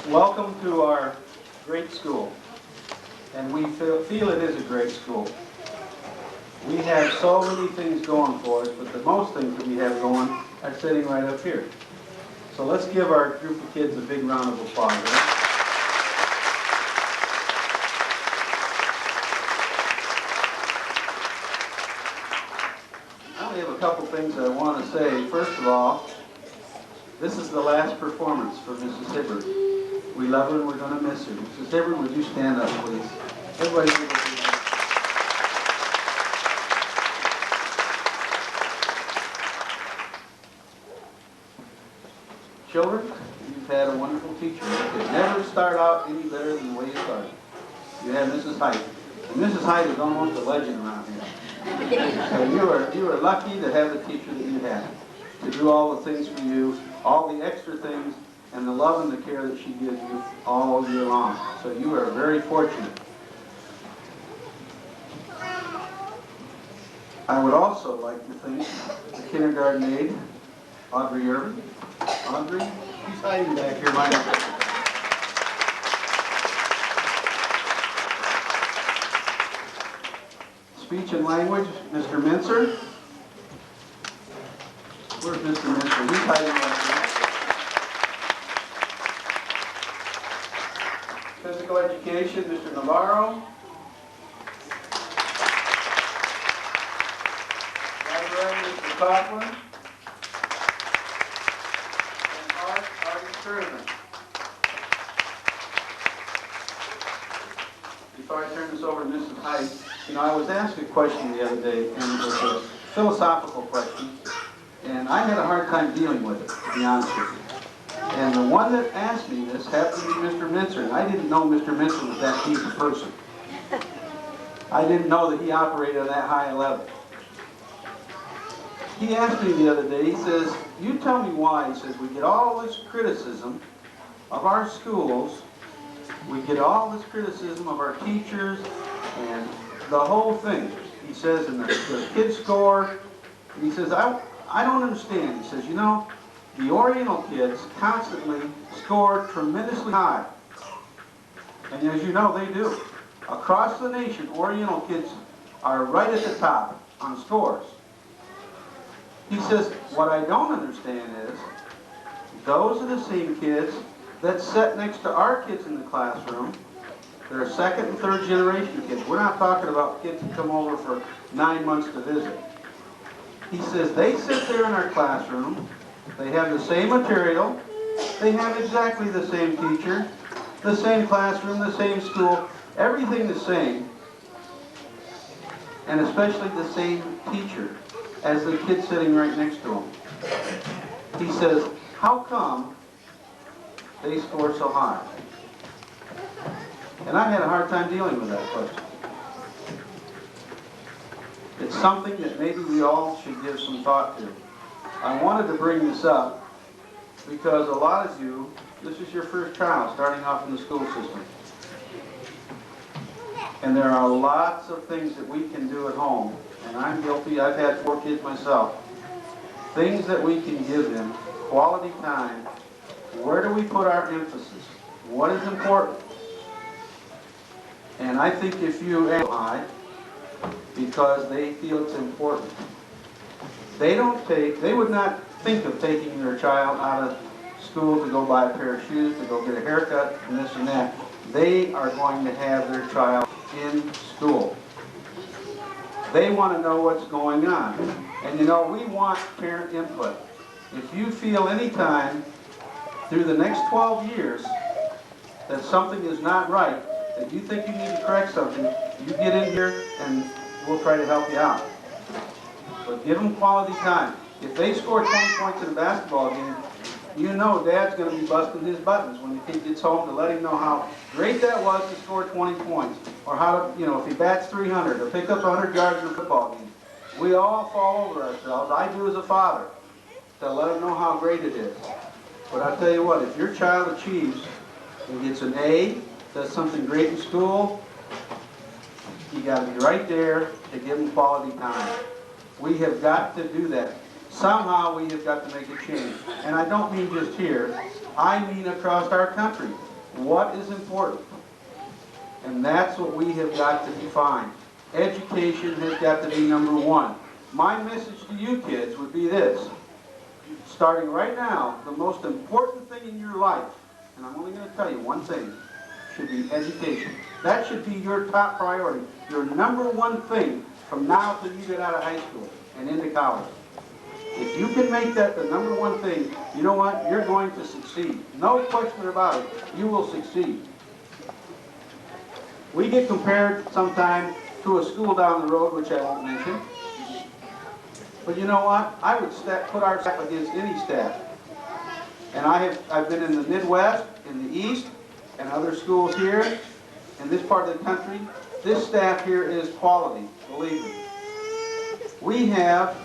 Welcome to our great school, and we feel it is a great school. We have so many things going for us, but the most things that we have going are sitting right up here. So let's give our group of kids a big round of applause. Right? I only have a couple things that I want to say. First of all, this is the last performance for Mrs. Hibbert. We love her and we're going to miss her. Mrs. Hibbert, would you stand up, please? Everybody give her a big hand. Children, you've had a wonderful teacher. You could never start out any better than the way you started. You had Mrs. Height. And Mrs. Height is almost a legend around here. So you are lucky to have the teacher that you had, to do all the things for you, all the extra things, and the love and the care that she gives you all year long. So you are very fortunate. I would also like to thank the kindergarten aide, Audrey Irvin. Audrey, she's hiding back here. Speech and language, Mr. Mincer. Where's Mr. Mincer? He's hiding back here. Physical education, Mr. Navarro. Library, Mr. Coughlin. And art, Artie Sturman. Before I turn this over to Mrs. Height, I was asked a question the other day, and it was a philosophical question, and I had a hard time dealing with it, to be honest with you. And the one that asked me this happened to be Mr. Mincer, and I didn't know Mr. Mincer was that deep a person. I didn't know that he operated on that high a level. He asked me the other day, he says, you tell me why, he says, we get all this criticism of our schools, we get all this criticism of our teachers, and the whole thing. He says, and the kids score, and he says, I don't understand. He says, the Oriental kids constantly score tremendously high. And as you know, they do. Across the nation, Oriental kids are right at the top on scores. He says, what I don't understand is, those are the same kids that sit next to our kids in the classroom. They're second and third generation kids. We're not talking about kids that come over for 9 months to visit. He says, they sit there in our classroom. They have the same material, they have exactly the same teacher, the same classroom, the same school, everything the same, and especially the same teacher as the kid sitting right next to him. He says, how come they score so high? And I had a hard time dealing with that question. It's something that maybe we all should give some thought to. I wanted to bring this up because a lot of you, this is your first child starting off in the school system. And there are lots of things that we can do at home. And I'm guilty, I've had 4 kids myself. Things that we can give them, quality time. Where do we put our emphasis? What is important? And I think if you high, because they feel it's important. They would not think of taking their child out of school to go buy a pair of shoes, to go get a haircut, and this and that. They are going to have their child in school. They want to know what's going on. And we want parent input. If you feel any time through the next 12 years that something is not right, that you think you need to correct something, you get in here and we'll try to help you out. But give them quality time. If they score 20 points in a basketball game, Dad's going to be busting his buttons when the kid gets home to let him know how great that was to score 20 points. Or how to, if he bats 300 or pick up 100 yards in a football game. We all fall over ourselves. I do as a father, to let him know how great it is. But I'll tell you what, if your child achieves and gets an A, does something great in school, you got to be right there to give them quality time. We have got to do that. Somehow we have got to make a change. And I don't mean just here. I mean across our country. what is important. And that's what we have got to define. Education has got to be number one. My message to you kids would be this. Starting right now, the most important thing in your life, and I'm only going to tell you one thing, should be education. That should be your top priority, your number one thing from now till you get out of high school and into college. If you can make that the number one thing, you know what? You're going to succeed. No question about it. You will succeed. We get compared sometimes to a school down the road, which I won't mention. But you know what? I would put our staff against any staff. And I've been in the Midwest, in the East, and other schools here, in this part of the country. This staff here is quality, believe me. We have,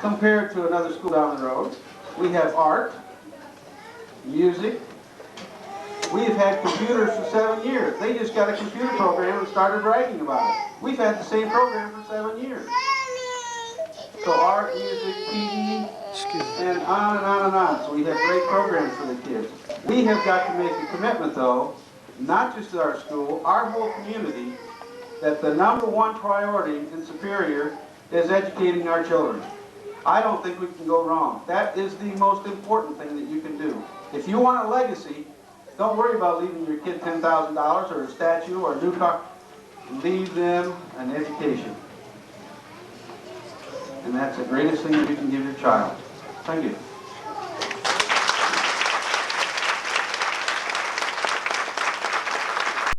compared to another school down the road, we have art, music. We have had computers for 7 years. They just got a computer program and started bragging about it. We've had the same program for 7 years. So art, music, PE, and on and on and on. So we have great programs for the kids. We have got to make a commitment, though, not just to our school, our whole community, that the number one priority in Superior is educating our children. I don't think we can go wrong. That is the most important thing that you can do. If you want a legacy, don't worry about leaving your kid $10,000 or a statue or a new car. Leave them an education. And that's the greatest thing that you can give your child. Thank you.